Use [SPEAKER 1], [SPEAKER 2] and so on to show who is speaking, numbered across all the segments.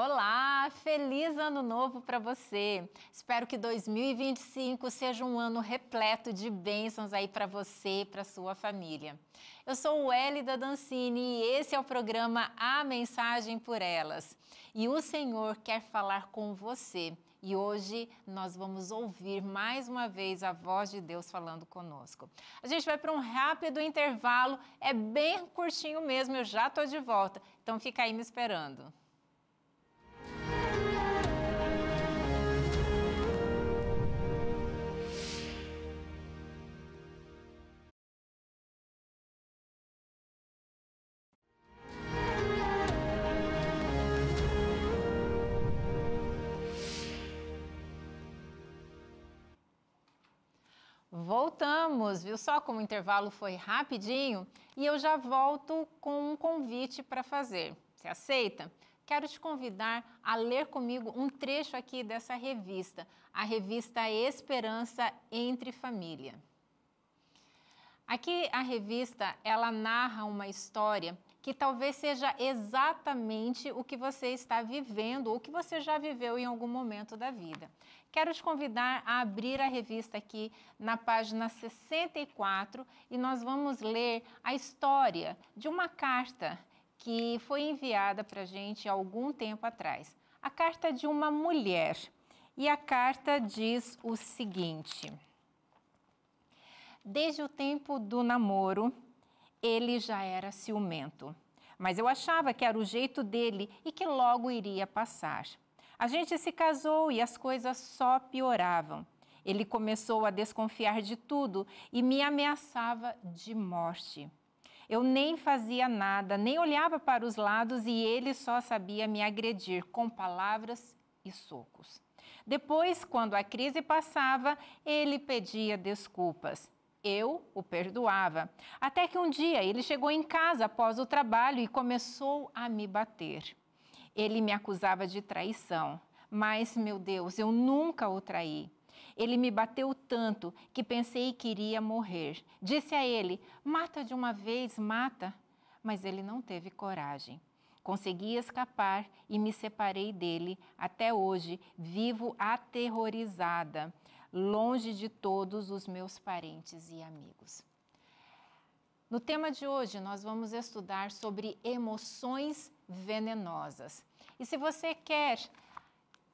[SPEAKER 1] Olá, feliz ano novo para você. Espero que 2025 seja um ano repleto de bênçãos aí para você e para sua família. Eu sou o Elida Dancini e esse é o programa A Mensagem por Elas. E o Senhor quer falar com você. E hoje nós vamos ouvir mais uma vez a voz de Deus falando conosco. A gente vai para um rápido intervalo, é bem curtinho mesmo, eu já estou de volta. Então fica aí me esperando. Voltamos, viu só como o intervalo foi rapidinho? E eu já volto com um convite para fazer. Você aceita? Quero te convidar a ler comigo um trecho aqui dessa revista, a revista Esperança Entre Família. Aqui a revista, ela narra uma história que talvez seja exatamente o que você está vivendo ou que você já viveu em algum momento da vida. Quero te convidar a abrir a revista aqui na página 64 e nós vamos ler a história de uma carta que foi enviada para a gente há algum tempo atrás. A carta de uma mulher. E a carta diz o seguinte: desde o tempo do namoro, ele já era ciumento, mas eu achava que era o jeito dele e que logo iria passar. A gente se casou e as coisas só pioravam. Ele começou a desconfiar de tudo e me ameaçava de morte. Eu nem fazia nada, nem olhava para os lados e ele só sabia me agredir com palavras e socos. Depois, quando a crise passava, ele pedia desculpas. Eu o perdoava, até que um dia ele chegou em casa após o trabalho e começou a me bater. Ele me acusava de traição, mas, meu Deus, eu nunca o traí. Ele me bateu tanto que pensei que iria morrer. Disse a ele: mata de uma vez, mata. Mas ele não teve coragem. Consegui escapar e me separei dele. Até hoje, vivo aterrorizada, longe de todos os meus parentes e amigos. No tema de hoje, nós vamos estudar sobre emoções venenosas. E se você quer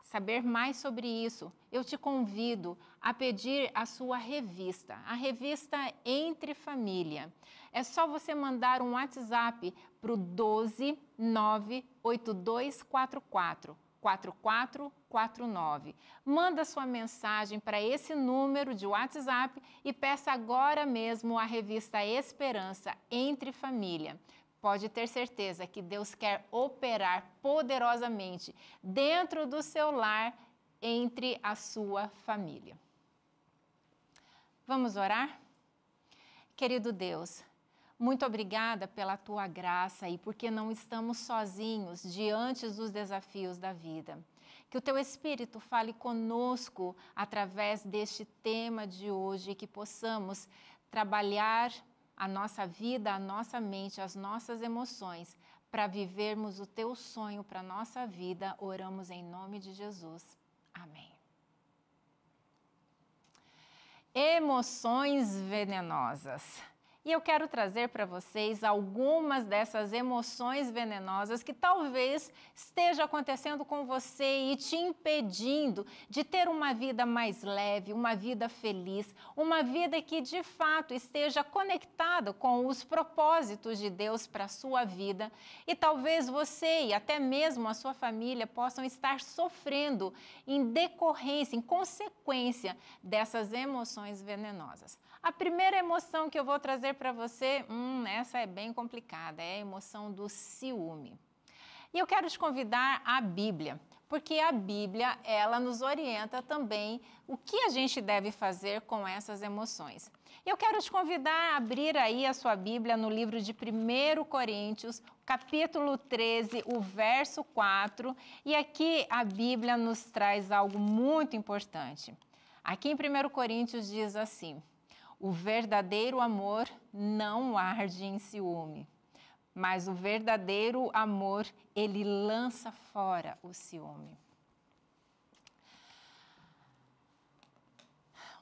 [SPEAKER 1] saber mais sobre isso, eu te convido a pedir a sua revista, a revista Entre Família. É só você mandar um WhatsApp para o 12 98244 4449. Manda sua mensagem para esse número de WhatsApp e peça agora mesmo a revista Esperança Entre Família. Pode ter certeza que Deus quer operar poderosamente dentro do seu lar, entre a sua família. Vamos orar? Querido Deus, muito obrigada pela tua graça e porque não estamos sozinhos diante dos desafios da vida. Que o teu Espírito fale conosco através deste tema de hoje e que possamos trabalhar a nossa vida, a nossa mente, as nossas emoções para vivermos o teu sonho para a nossa vida. Oramos em nome de Jesus. Amém. Emoções venenosas. E eu quero trazer para vocês algumas dessas emoções venenosas que talvez esteja acontecendo com você e te impedindo de ter uma vida mais leve, uma vida feliz, uma vida que de fato esteja conectada com os propósitos de Deus para a sua vida. E talvez você e até mesmo a sua família possam estar sofrendo em decorrência, em consequência dessas emoções venenosas. A primeira emoção que eu vou trazer para você, essa é bem complicada, é a emoção do ciúme. E eu quero te convidar à Bíblia, porque a Bíblia, ela nos orienta também o que a gente deve fazer com essas emoções. Eu quero te convidar a abrir aí a sua Bíblia no livro de 1 Coríntios, capítulo 13, o verso 4, e aqui a Bíblia nos traz algo muito importante. Aqui em 1 Coríntios diz assim: o verdadeiro amor não arde em ciúme. mas o verdadeiro amor, ele lança fora o ciúme.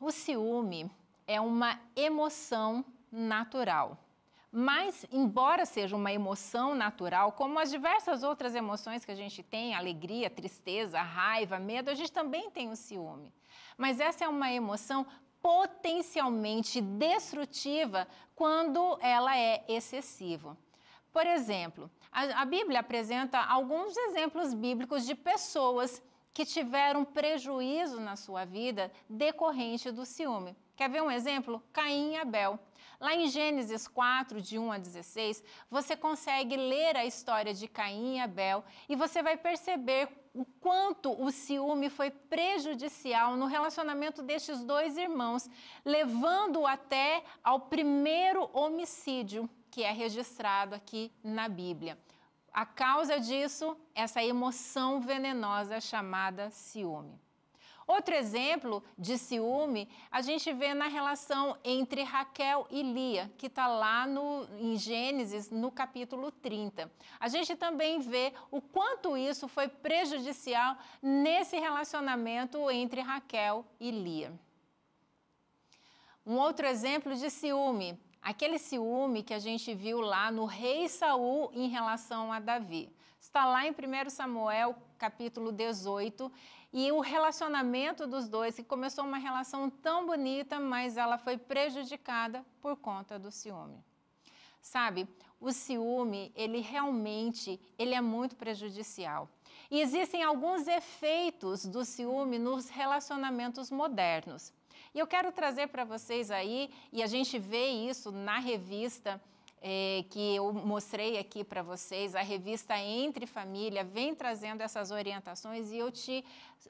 [SPEAKER 1] O ciúme é uma emoção natural. Mas, embora seja uma emoção natural, como as diversas outras emoções que a gente tem, alegria, tristeza, raiva, medo, a gente também tem o ciúme. Mas essa é uma emoção potencialmente destrutiva quando ela é excessiva. Por exemplo, a Bíblia apresenta alguns exemplos bíblicos de pessoas que tiveram prejuízo na sua vida decorrente do ciúme. Quer ver um exemplo? Caim e Abel. Lá em Gênesis 4, de 1 a 16, você consegue ler a história de Caim e Abel e você vai perceber o quanto o ciúme foi prejudicial no relacionamento destes dois irmãos, levando até ao primeiro homicídio que é registrado aqui na Bíblia. A causa disso, essa emoção venenosa chamada ciúme. Outro exemplo de ciúme a gente vê na relação entre Raquel e Lia, que está lá em Gênesis, no capítulo 30. A gente também vê o quanto isso foi prejudicial nesse relacionamento entre Raquel e Lia. Um outro exemplo de ciúme, aquele ciúme que a gente viu lá no rei Saul em relação a Davi. Está lá em 1 Samuel, capítulo 18, e o relacionamento dos dois, que começou uma relação tão bonita, mas ela foi prejudicada por conta do ciúme. Sabe, o ciúme, ele é muito prejudicial. E existem alguns efeitos do ciúme nos relacionamentos modernos. E eu quero trazer para vocês aí, e a gente vê isso na revista que eu mostrei aqui para vocês, a revista Entre Família, vem trazendo essas orientações e eu te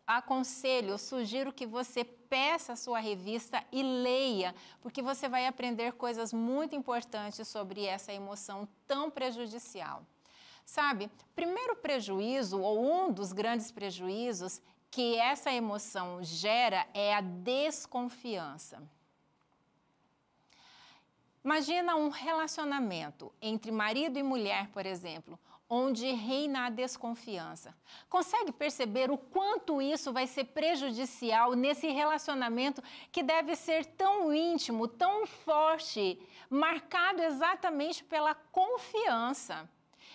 [SPEAKER 1] aconselho, eu sugiro que você peça a sua revista e leia, porque você vai aprender coisas muito importantes sobre essa emoção tão prejudicial. Sabe, primeiro prejuízo, ou um dos grandes prejuízos que essa emoção gera é a desconfiança. Imagina um relacionamento entre marido e mulher, por exemplo, onde reina a desconfiança. Consegue perceber o quanto isso vai ser prejudicial nesse relacionamento que deve ser tão íntimo, tão forte, marcado exatamente pela confiança?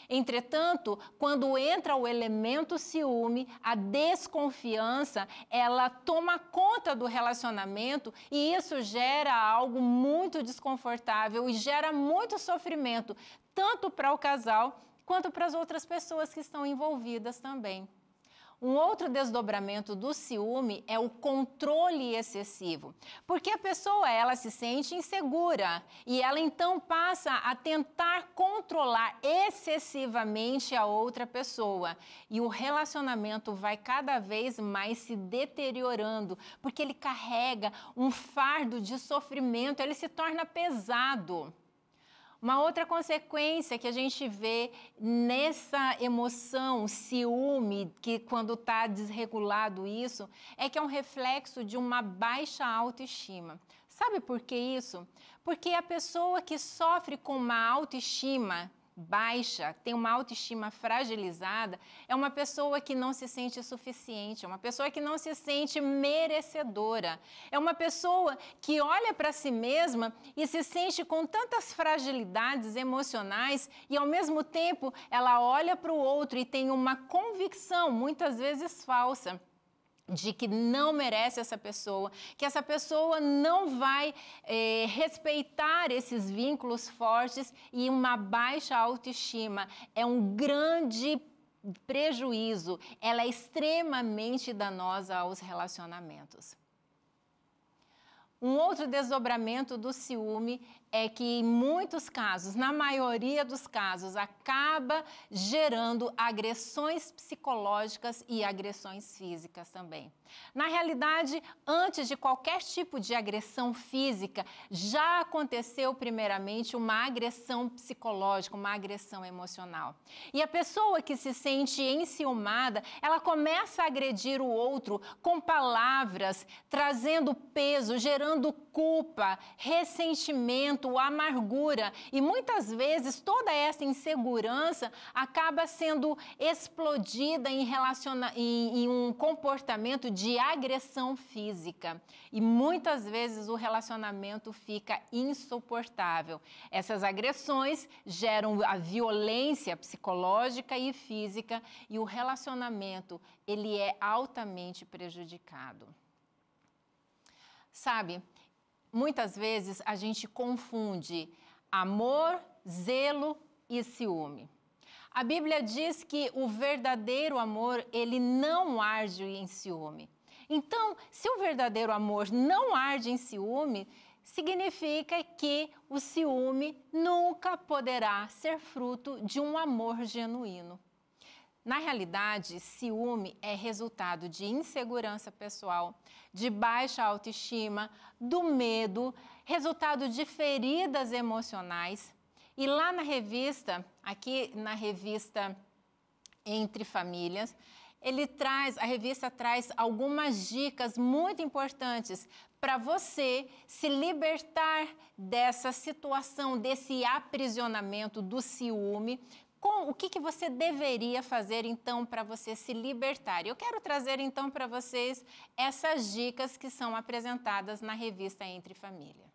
[SPEAKER 1] Entretanto, quando entra o elemento ciúme, a desconfiança, ela toma conta do relacionamento e isso gera algo muito desconfortável e gera muito sofrimento, tanto para o casal quanto para as outras pessoas que estão envolvidas também. Um outro desdobramento do ciúme é o controle excessivo, porque a pessoa ela se sente insegura e ela então passa a tentar controlar excessivamente a outra pessoa e o relacionamento vai cada vez mais se deteriorando, porque ele carrega um fardo de sofrimento, ele se torna pesado. Uma outra consequência que a gente vê nessa emoção, ciúme, que quando está desregulado isso, é que é um reflexo de uma baixa autoestima. Sabe por que isso? Porque a pessoa que sofre com uma autoestima baixa, tem uma autoestima fragilizada, é uma pessoa que não se sente suficiente, é uma pessoa que não se sente merecedora, é uma pessoa que olha para si mesma e se sente com tantas fragilidades emocionais e ao mesmo tempo ela olha para o outro e tem uma convicção, muitas vezes falsa, de que não merece essa pessoa, que essa pessoa não vai respeitar esses vínculos fortes e uma baixa autoestima é um grande prejuízo, ela é extremamente danosa aos relacionamentos. Um outro desdobramento do ciúme é que em muitos casos, na maioria dos casos, acaba gerando agressões psicológicas e agressões físicas também. Na realidade, antes de qualquer tipo de agressão física, já aconteceu primeiramente uma agressão psicológica, uma agressão emocional. E a pessoa que se sente enciumada, ela começa a agredir o outro com palavras, trazendo peso, gerando gerando culpa, ressentimento, amargura. E muitas vezes toda essa insegurança acaba sendo explodida em um comportamento de agressão física. E muitas vezes o relacionamento fica insuportável. Essas agressões geram a violência psicológica e física e o relacionamento, ele é altamente prejudicado. Sabe, muitas vezes a gente confunde amor, zelo e ciúme. A Bíblia diz que o verdadeiro amor, ele não arde em ciúme. Então, se o verdadeiro amor não arde em ciúme, significa que o ciúme nunca poderá ser fruto de um amor genuíno. Na realidade, ciúme é resultado de insegurança pessoal, de baixa autoestima, do medo, resultado de feridas emocionais. E lá na revista, aqui na revista Entre Famílias, a revista traz algumas dicas muito importantes para você se libertar dessa situação, desse aprisionamento do ciúme. O que você deveria fazer, então, para você se libertar? Eu quero trazer, então, para vocês essas dicas que são apresentadas na revista Entre Família.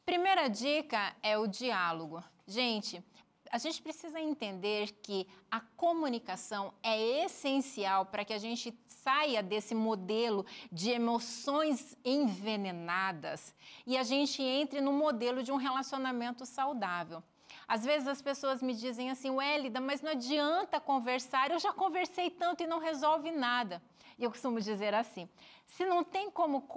[SPEAKER 1] Primeira dica é o diálogo. Gente, a gente precisa entender que a comunicação é essencial para que a gente saia desse modelo de emoções envenenadas e a gente entre no modelo de um relacionamento saudável. Às vezes as pessoas me dizem assim, Wélida, mas não adianta conversar, eu já conversei tanto e não resolve nada. E eu costumo dizer assim, se não tem como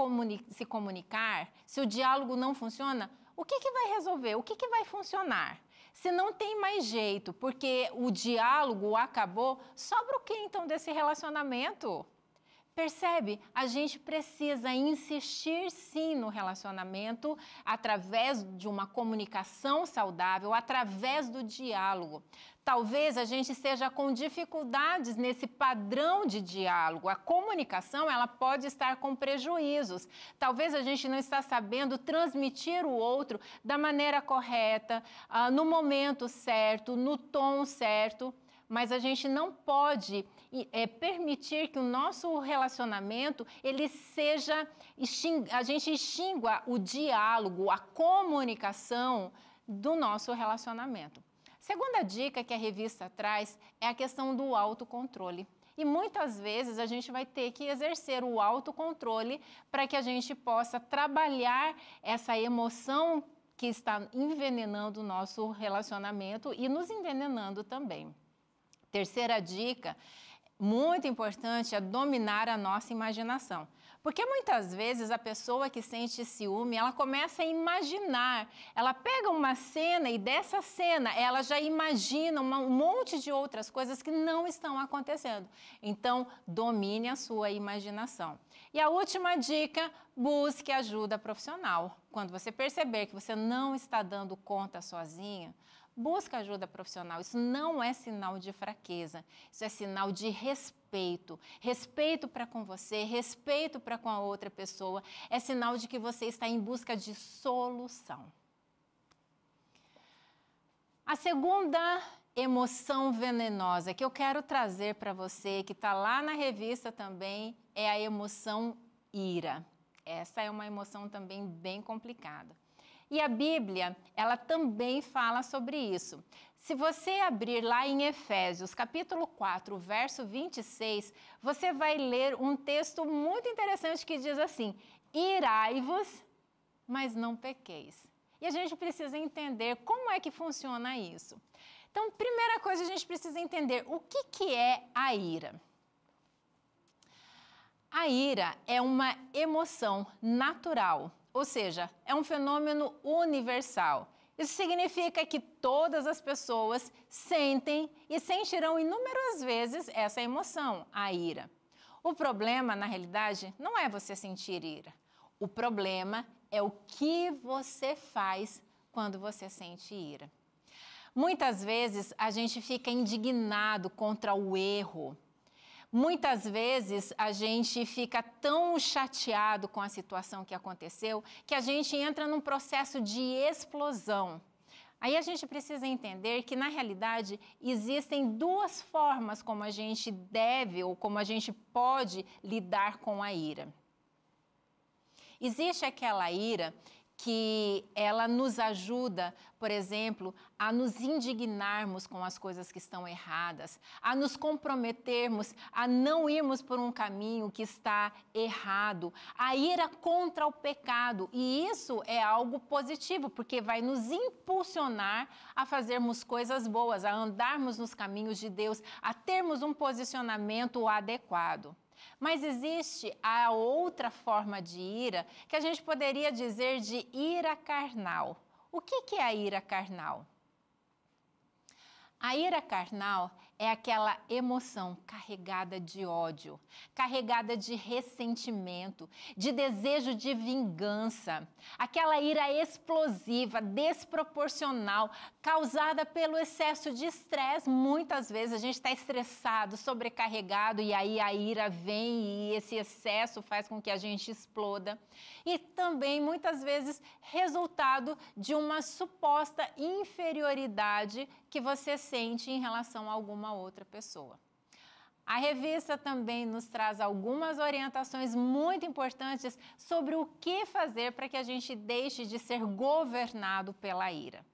[SPEAKER 1] se comunicar, se o diálogo não funciona, o que vai resolver? O que vai funcionar? Se não tem mais jeito, porque o diálogo acabou, sobra o que então desse relacionamento? Percebe? A gente precisa insistir sim no relacionamento através de uma comunicação saudável, através do diálogo. Talvez a gente esteja com dificuldades nesse padrão de diálogo. A comunicação, ela pode estar com prejuízos. Talvez a gente não está sabendo transmitir o outro da maneira correta, no momento certo, no tom certo. Mas a gente não pode permitir que o nosso relacionamento, a gente extingua o diálogo, a comunicação do nosso relacionamento. Segunda dica que a revista traz é a questão do autocontrole. E muitas vezes a gente vai ter que exercer o autocontrole para que a gente possa trabalhar essa emoção que está envenenando o nosso relacionamento e nos envenenando também. Terceira dica, muito importante, é dominar a nossa imaginação. Porque muitas vezes a pessoa que sente ciúme, ela começa a imaginar. Ela pega uma cena e dessa cena ela já imagina um monte de outras coisas que não estão acontecendo. Então, domine a sua imaginação. E a última dica, busque ajuda profissional. Quando você perceber que você não está dando conta sozinha, busca ajuda profissional. Isso não é sinal de fraqueza, isso é sinal de respeito. Respeito para com você, respeito para com a outra pessoa, é sinal de que você está em busca de solução. A segunda emoção venenosa que eu quero trazer para você, que está lá na revista também, é a emoção ira. Essa é uma emoção também bem complicada. E a Bíblia, ela também fala sobre isso. Se você abrir lá em Efésios, capítulo 4, verso 26, você vai ler um texto muito interessante que diz assim, irai-vos, mas não pequeis. E a gente precisa entender como é que funciona isso. Então, primeira coisa, a gente precisa entender o que é a ira. A ira é uma emoção natural, ou seja, é um fenômeno universal. Isso significa que todas as pessoas sentem e sentirão inúmeras vezes essa emoção, a ira. O problema, na realidade, não é você sentir ira. O problema é o que você faz quando você sente ira. Muitas vezes a gente fica indignado contra o erro. Muitas vezes a gente fica tão chateado com a situação que aconteceu que a gente entra num processo de explosão. Aí a gente precisa entender que, na realidade, existem duas formas como a gente deve ou como a gente pode lidar com a ira. Existe aquela ira que ela nos ajuda, por exemplo, a nos indignarmos com as coisas que estão erradas, a nos comprometermos, a não irmos por um caminho que está errado, a ira contra o pecado. E isso é algo positivo, porque vai nos impulsionar a fazermos coisas boas, a andarmos nos caminhos de Deus, a termos um posicionamento adequado. Mas existe a outra forma de ira, que a gente poderia dizer de ira carnal. O que é a ira carnal? A ira carnal é aquela emoção carregada de ódio, carregada de ressentimento, de desejo de vingança, aquela ira explosiva, desproporcional, causada pelo excesso de estresse. Muitas vezes a gente está estressado, sobrecarregado e aí a ira vem e esse excesso faz com que a gente exploda. E também, muitas vezes, resultado de uma suposta inferioridade que você sente em relação a alguma outra pessoa. A revista também nos traz algumas orientações muito importantes sobre o que fazer para que a gente deixe de ser governado pela ira.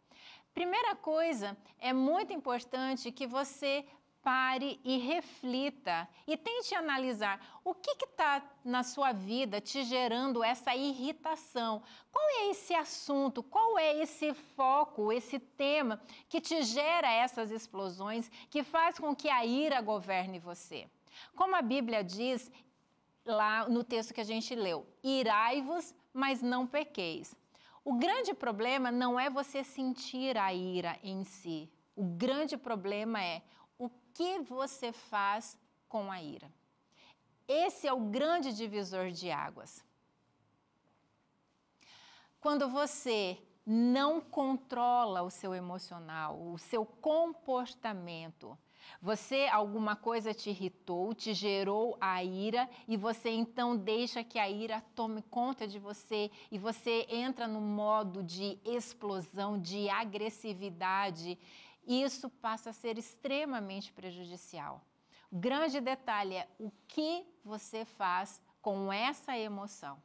[SPEAKER 1] Primeira coisa, é muito importante que você pare e reflita e tente analisar o que está na sua vida te gerando essa irritação. Qual é esse assunto, qual é esse foco, esse tema que te gera essas explosões, que faz com que a ira governe você? Como a Bíblia diz lá no texto que a gente leu, irai-vos, mas não pequeis. O grande problema não é você sentir a ira em si. O grande problema é o que você faz com a ira. Esse é o grande divisor de águas. Quando você não controla o seu emocional, o seu comportamento, alguma coisa te irritou, te gerou a ira e você então deixa que a ira tome conta de você e você entra no modo de explosão, de agressividade. Isso passa a ser extremamente prejudicial. O grande detalhe é o que você faz com essa emoção.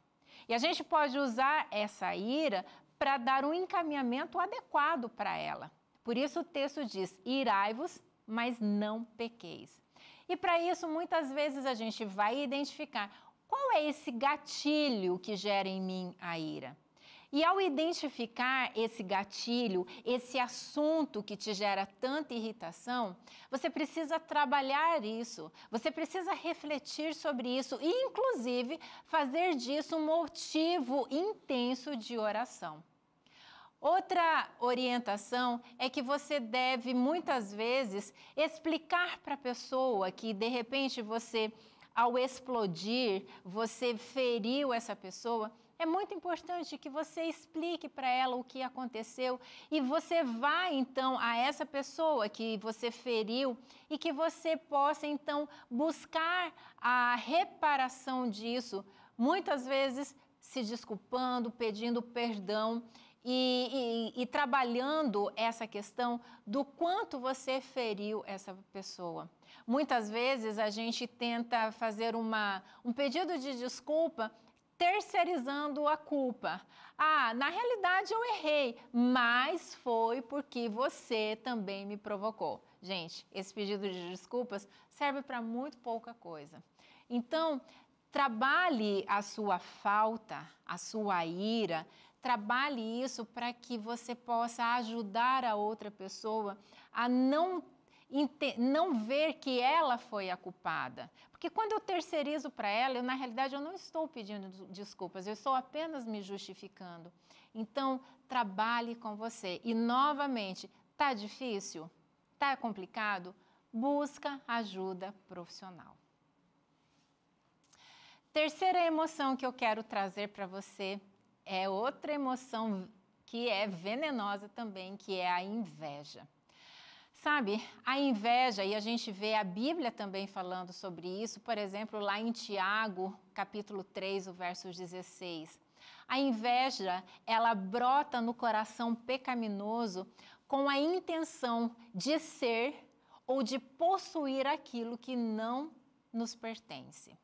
[SPEAKER 1] E a gente pode usar essa ira para dar um encaminhamento adequado para ela. Por isso o texto diz, irai-vos, mas não pequeis. E para isso, muitas vezes a gente vai identificar qual é esse gatilho que gera em mim a ira. E ao identificar esse gatilho, esse assunto que te gera tanta irritação, você precisa trabalhar isso, você precisa refletir sobre isso e, inclusive, fazer disso um motivo intenso de oração. Outra orientação é que você deve, muitas vezes, explicar para a pessoa que, de repente, você, ao explodir, você feriu essa pessoa. É muito importante que você explique para ela o que aconteceu e você vá, então, a essa pessoa que você feriu e que você possa, então, buscar a reparação disso, muitas vezes se desculpando, pedindo perdão e trabalhando essa questão do quanto você feriu essa pessoa. Muitas vezes a gente tenta fazer um pedido de desculpa terceirizando a culpa. Na realidade eu errei, mas foi porque você também me provocou. Gente, esse pedido de desculpas serve para muito pouca coisa. Então, trabalhe a sua falta, a sua ira, trabalhe isso para que você possa ajudar a outra pessoa a não ver que ela foi a culpada. Porque quando eu terceirizo para ela, na realidade eu não estou pedindo desculpas, eu estou apenas me justificando. Então, trabalhe com você. E, novamente, está difícil? Está complicado? Busca ajuda profissional. Terceira emoção que eu quero trazer para você é outra emoção que é venenosa também, que é a inveja. Sabe, a inveja, e a gente vê a Bíblia também falando sobre isso, por exemplo, lá em Tiago, capítulo 3, o verso 16. A inveja, ela brota no coração pecaminoso com a intenção de ser ou de possuir aquilo que não nos pertence.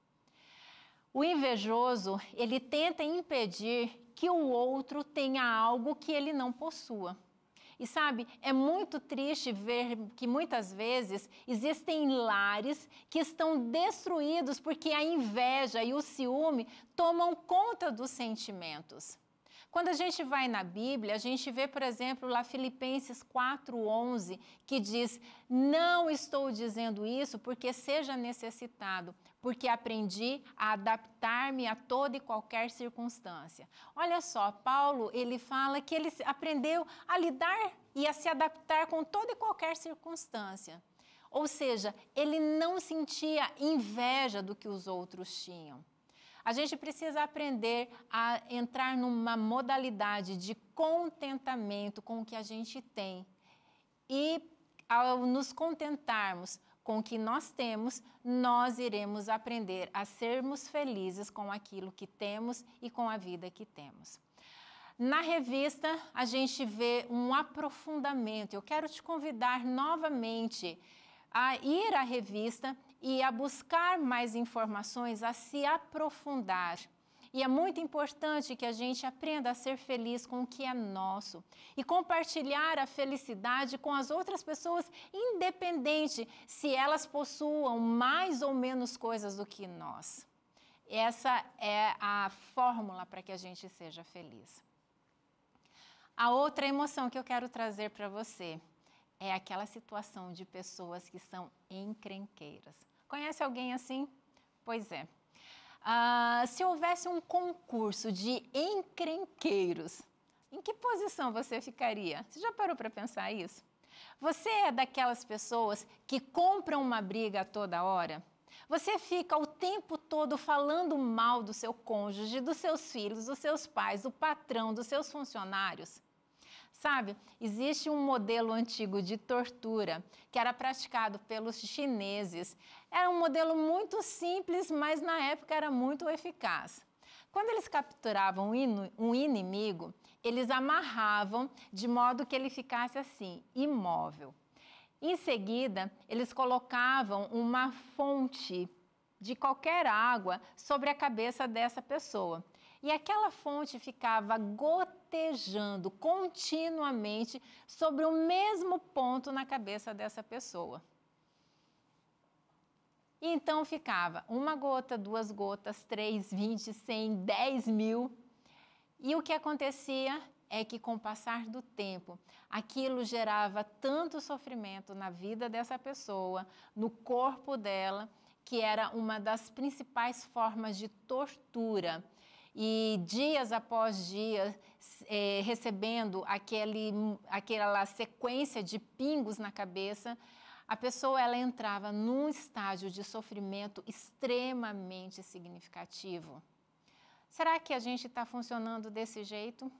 [SPEAKER 1] O invejoso, ele tenta impedir que o outro tenha algo que ele não possua. E sabe, é muito triste ver que muitas vezes existem lares que estão destruídos porque a inveja e o ciúme tomam conta dos sentimentos. Quando a gente vai na Bíblia, a gente vê, por exemplo, lá Filipenses 4:11, que diz: não estou dizendo isso porque seja necessitado, porque aprendi a adaptar-me a toda e qualquer circunstância. Olha só, Paulo, ele fala que ele aprendeu a lidar e a se adaptar com toda e qualquer circunstância. Ou seja, ele não sentia inveja do que os outros tinham. A gente precisa aprender a entrar numa modalidade de contentamento com o que a gente tem. E ao nos contentarmos com o que nós temos, nós iremos aprender a sermos felizes com aquilo que temos e com a vida que temos. Na revista, a gente vê um aprofundamento. Eu quero te convidar novamente a ir à revista e a buscar mais informações, a se aprofundar. E é muito importante que a gente aprenda a ser feliz com o que é nosso e compartilhar a felicidade com as outras pessoas, independente se elas possuam mais ou menos coisas do que nós. Essa é a fórmula para que a gente seja feliz. A outra emoção que eu quero trazer para você é aquela situação de pessoas que são encrenqueiras. Conhece alguém assim? Pois é. Se houvesse um concurso de encrenqueiros, em que posição você ficaria? Você já parou para pensar isso? Você é daquelas pessoas que compram uma briga a toda hora? Você fica o tempo todo falando mal do seu cônjuge, dos seus filhos, dos seus pais, do patrão, dos seus funcionários? Sabe, existe um modelo antigo de tortura que era praticado pelos chineses. Era um modelo muito simples, mas na época era muito eficaz. Quando eles capturavam um inimigo, eles amarravam de modo que ele ficasse assim, imóvel. Em seguida, eles colocavam uma fonte de qualquer água sobre a cabeça dessa pessoa. E aquela fonte ficava gotejando continuamente sobre o mesmo ponto na cabeça dessa pessoa. E então ficava uma gota, 2 gotas, 3, 20, 100, 10 mil. E o que acontecia é que, com o passar do tempo, aquilo gerava tanto sofrimento na vida dessa pessoa, no corpo dela, que era uma das principais formas de tortura. E dias após dias, recebendo aquela sequência de pingos na cabeça, a pessoa ela entrava num estágio de sofrimento extremamente significativo. Será que a gente está funcionando desse jeito?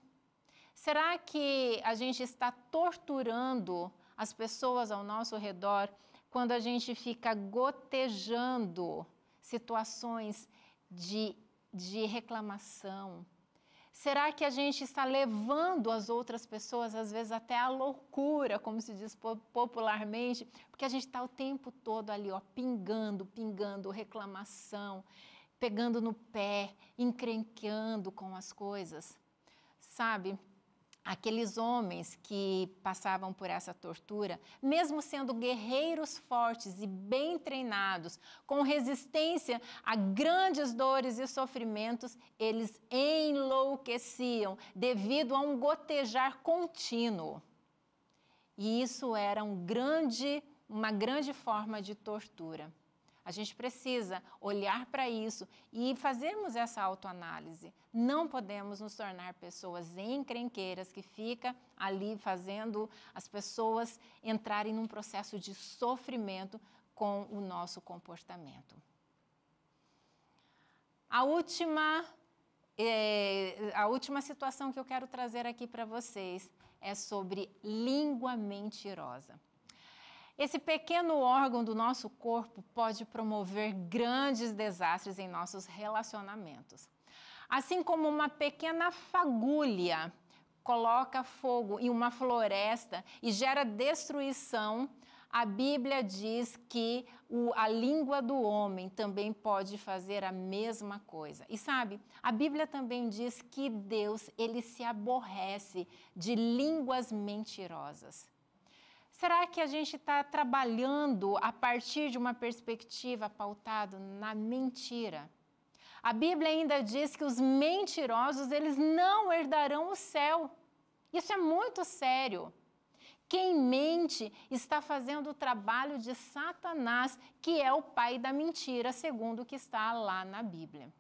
[SPEAKER 1] Será que a gente está torturando as pessoas ao nosso redor quando a gente fica gotejando situações de reclamação? Será que a gente está levando as outras pessoas, às vezes, até a loucura, como se diz popularmente, porque a gente está o tempo todo ali, ó, pingando reclamação, pegando no pé, encrenqueando com as coisas? Sabe? Aqueles homens que passavam por essa tortura, mesmo sendo guerreiros fortes e bem treinados, com resistência a grandes dores e sofrimentos, eles enlouqueciam devido a um gotejar contínuo. E isso era uma grande forma de tortura. A gente precisa olhar para isso e fazermos essa autoanálise. Não podemos nos tornar pessoas encrenqueiras que ficam ali fazendo as pessoas entrarem num processo de sofrimento com o nosso comportamento. A última situação que eu quero trazer aqui para vocês é sobre língua mentirosa. Esse pequeno órgão do nosso corpo pode promover grandes desastres em nossos relacionamentos. Assim como uma pequena fagulha coloca fogo em uma floresta e gera destruição, a Bíblia diz que a língua do homem também pode fazer a mesma coisa. E sabe, a Bíblia também diz que Deus, ele se aborrece de línguas mentirosas. Será que a gente está trabalhando a partir de uma perspectiva pautada na mentira? A Bíblia ainda diz que os mentirosos, eles não herdarão o céu. Isso é muito sério. Quem mente está fazendo o trabalho de Satanás, que é o pai da mentira, segundo o que está lá na Bíblia.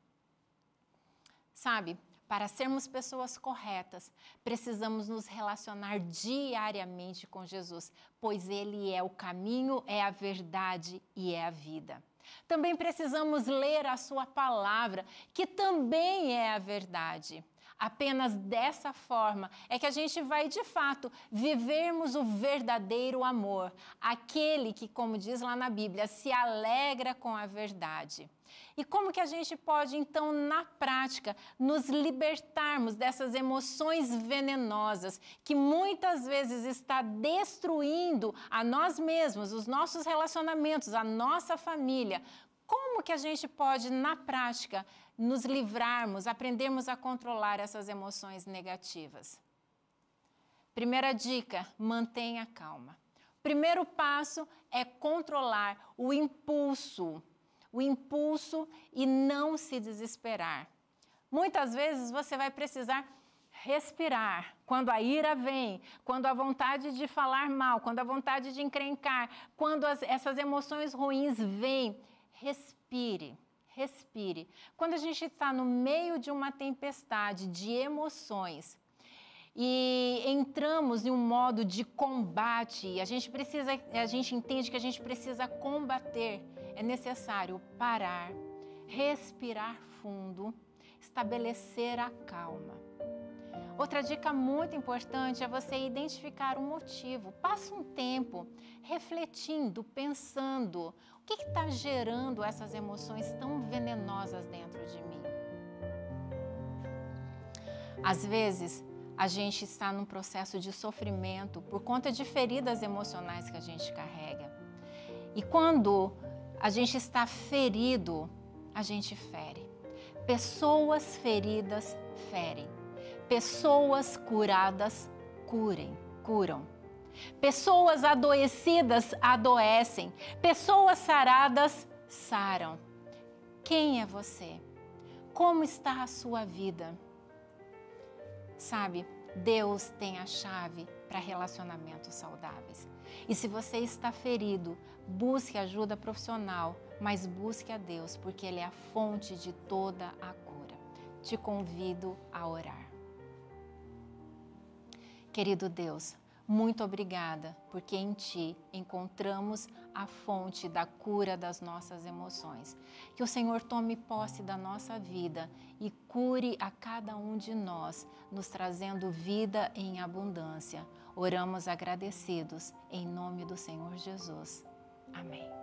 [SPEAKER 1] Sabe, para sermos pessoas corretas, precisamos nos relacionar diariamente com Jesus, pois Ele é o caminho, é a verdade e é a vida. Também precisamos ler a sua palavra, que também é a verdade. Apenas dessa forma é que a gente vai, de fato, vivermos o verdadeiro amor, aquele que, como diz lá na Bíblia, se alegra com a verdade. E como que a gente pode, então, na prática, nos libertarmos dessas emoções venenosas que muitas vezes está destruindo a nós mesmos, os nossos relacionamentos, a nossa família? Como que a gente pode, na prática, nos livrarmos, aprendermos a controlar essas emoções negativas? Primeira dica, mantenha calma. Primeiro passo é controlar o impulso e não se desesperar. Muitas vezes você vai precisar respirar. Quando a ira vem, quando a vontade de falar mal, quando a vontade de encrencar, quando essas emoções ruins vêm, respire, respire. Quando a gente está no meio de uma tempestade de emoções e entramos em um modo de combate, a gente entende que a gente precisa combater, é necessário parar, respirar fundo, estabelecer a calma. Outra dica muito importante é você identificar o motivo. Passa um tempo refletindo, pensando, o que está gerando essas emoções tão venenosas dentro de mim? Às vezes, a gente está num processo de sofrimento por conta de feridas emocionais que a gente carrega. E quando a gente está ferido, a gente fere. Pessoas feridas ferem. Pessoas curadas curam. Pessoas adoecidas adoecem. Pessoas saradas saram. Quem é você? Como está a sua vida? Sabe, Deus tem a chave para relacionamentos saudáveis. E se você está ferido, busque ajuda profissional, mas busque a Deus, porque Ele é a fonte de toda a cura. Te convido a orar. Querido Deus, muito obrigada, porque em Ti encontramos a fonte da cura das nossas emoções. Que o Senhor tome posse da nossa vida e cure a cada um de nós, nos trazendo vida em abundância. Oramos agradecidos, em nome do Senhor Jesus. Amém.